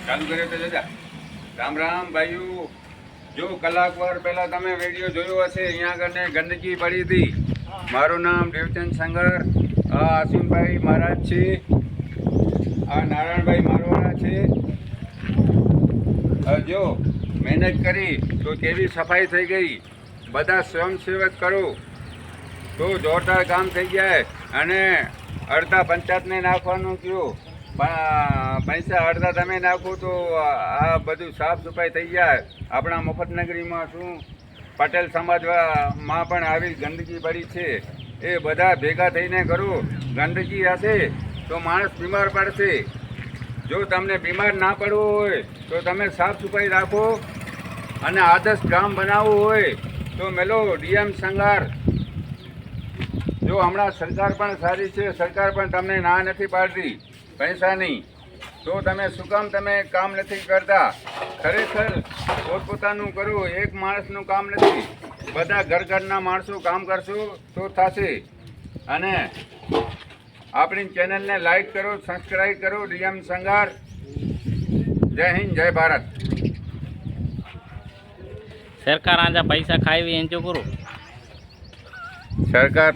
ચાલુ કર્યો તો જજા. રામ રામ ભાઈઓ. જો કલાક વાર પહેલા તમે વિડીયો જોયો હશે. અહીંયા આગળ ગંદકી પડી હતી. મારું નામ દેવચંદ સંગર. આ આસિમભાઈ મહારાજ છે. આ નારાયણભાઈ મારવાડા છે. જો મહેનત કરી તો કેવી સફાઈ થઈ ગઈ. બધા સ્વયંસેવક કરો તો જોરદાર કામ થઈ જાય. અને અડધા પંચાયતને નાખવાનું કહ્યું, પૈસા અડધા તમે નાખો તો આ બધું સાફ સફાઈ થઈ જાય. આપણા મફતનગરીમાં શું પટેલ સમાજમાં પણ આવી ગંદકી પડી છે. એ બધા ભેગા થઈને કરો. ગંદકી હશે તો માણસ બીમાર પડશે. જો તમને બીમાર ના પડવું હોય તો તમે સાફ સફાઈ રાખો. અને આદર્શ ગામ બનાવવું હોય તો મેલો ડીએમ સંગાર. જો હમણાં સરકાર પણ સારી છે. સરકાર પણ તમને ના નથી પાડતી પૈસાની. તો તમે શું કામ તમે કામ નથી કરતા? ખરેખર પોતપોતાનું કરો. એક માણસનું કામ નથી. બધા ઘરના માણસો કામ કરશો તો થશે. અને આપણી ચેનલને લાઈક કરો, સબસ્ક્રાઈબ કરો. ડીએમ સંગાર. જય હિન્દ, જય ભારત. સરકાર આજા પૈસા ખાવી એમ જો કરું સરકાર